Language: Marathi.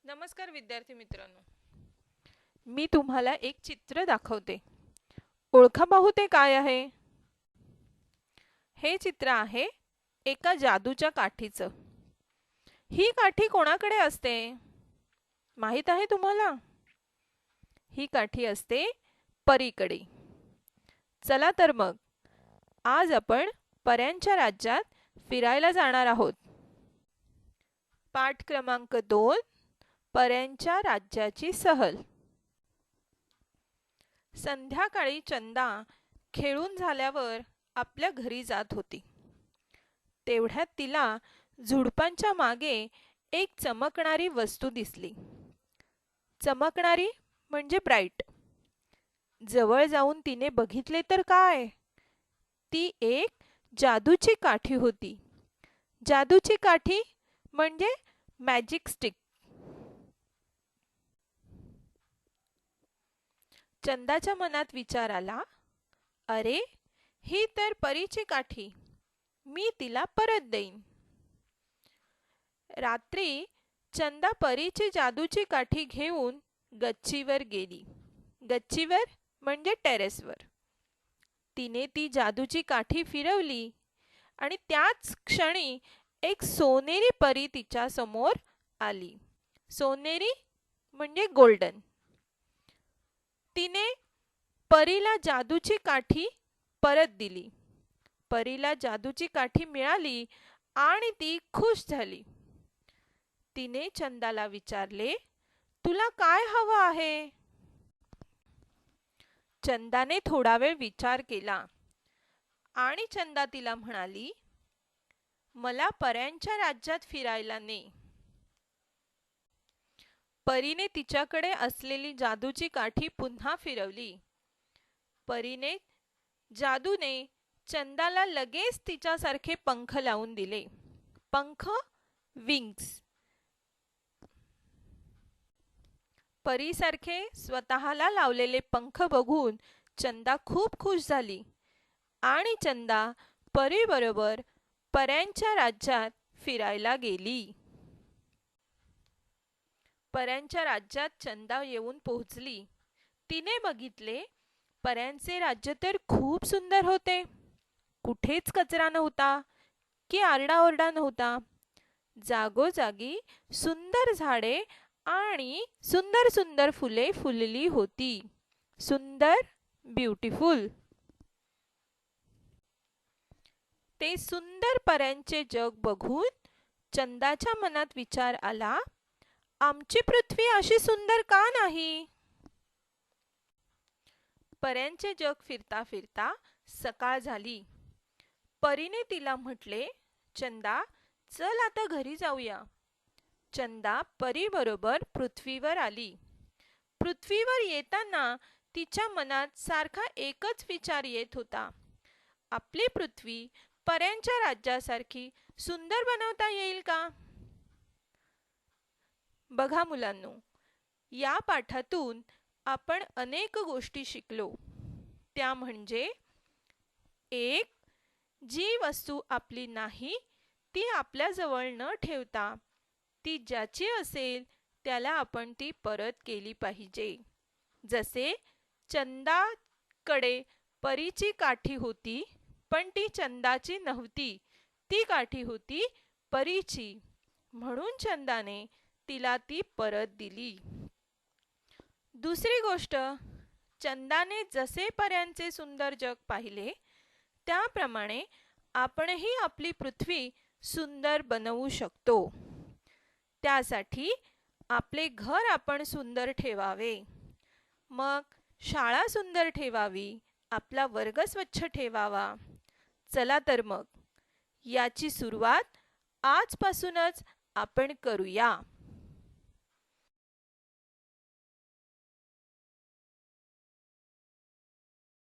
नमस्कार विद्यार्थी मित्रांनो, मी तुम्हाला एक चित्र दाखवते. ओळखा पाहू ते काय आहे. हे चित्र आहे एका जादूच्या काठीचं. ही काठी कोणाकडे असते माहित आहे तुम्हाला? ही काठी असते परीकडे. चला तर मग आज आपण पऱ्यांच्या राज्यात फिरायला जाणार आहोत. पाठ क्रमांक 2, पऱ्यांच्या राज्याची सहल. संध्याकाळी चंदा खेळून झाल्यावर आपल्या घरी जात होती. तेवढ्यात तिला झुडपांच्या मागे एक चमकणारी वस्तू दिसली. चमकणारी म्हणजे ब्राईट. जवळ जाऊन तिने बघितले तर काय, ती एक जादूची काठी होती. जादूची काठी म्हणजे मॅजिक स्टिक. चंदाच्या मनात विचार आला, अरे, ही तर परीची काठी, मी तिला परत देईन. रात्री चंदा परीची जादूची काठी घेऊन गच्चीवर गेली. गच्चीवर म्हणजे टेरेसवर. तिने ती जादूची काठी फिरवली आणि त्याच क्षणी एक सोनेरी परी तिच्या समोर आली. सोनेरी म्हणजे गोल्डन. तिने परीला जादूची काठी परत दिली. परीला जादूची काठी मिळाली आणि ती खुश झाली. तिने चंदाला विचारले, तुला काय हवं आहे? चंदाने थोडा वेळ विचार केला आणि चंदा तिला म्हणाली, मला पऱ्यांच्या राज्यात फिरायला ने. परीने तिच्याकडे असलेली जादूची काठी पुन्हा फिरवली. जादूने चंदाला लगेच तिच्यासारखे पंख लावून दिले. पंख, विंग्स. परीसारखे स्वतःला लावलेले पंख बघून चंदा खूप खुश झाली आणि चंदा परीबरोबर पऱ्यांच्या राज्यात फिरायला गेली. पऱ्यांच्या राज्यात चंदा येऊन पोहोचली. तिने बघितले, पऱ्यांचे राज्य तर खूप सुंदर होते. कुठेच कचरा नव्हता की आरडाओरडा नव्हता. जागोजागी सुंदर झाडे आणि सुंदर सुंदर फुले फुलली होती. सुंदर, ब्युटिफुल. ते सुंदर पऱ्यांचे जग बघून चंदाच्या मनात विचार आला, आमची पृथ्वी अशी सुंदर का नाही? पऱ्यांचे जग फिरता फिरता सकाळ झाली. परीने तिला म्हटले, चंदा, चल आता घरी जाऊया. चंदा परीबरोबर पृथ्वीवर आली. पृथ्वीवर येताना तिच्या मनात सारखा एकच विचार येत होता, आपली पृथ्वी पऱ्यांच्या राज्यासारखी सुंदर बनवता येईल का? बघा मुलांनो, या पाठातून आपण अनेक गोष्टी शिकलो. त्या म्हणजे, एक, जी वस्तू आपली नाही ती आपल्याजवळ न ठेवता ती ज्याची असेल त्याला आपण ती परत केली पाहिजे. जसे चंदाकडे परीची काठी होती, पण ती चंदाची नव्हती, ती काठी होती परीची, म्हणून चंदाने तिला ती परत दिली. दुसरी गोष्ट, चंदाने जसे पऱ्यांचे सुंदर जग पाहिले त्याप्रमाणे आपणही आपली पृथ्वी सुंदर बनवू शकतो. त्यासाठी आपले घर आपण सुंदर ठेवावे, मग शाळा सुंदर ठेवावी, आपला वर्ग स्वच्छ ठेवावा. चला तर मग याची सुरुवात आजपासूनच आपण करूया.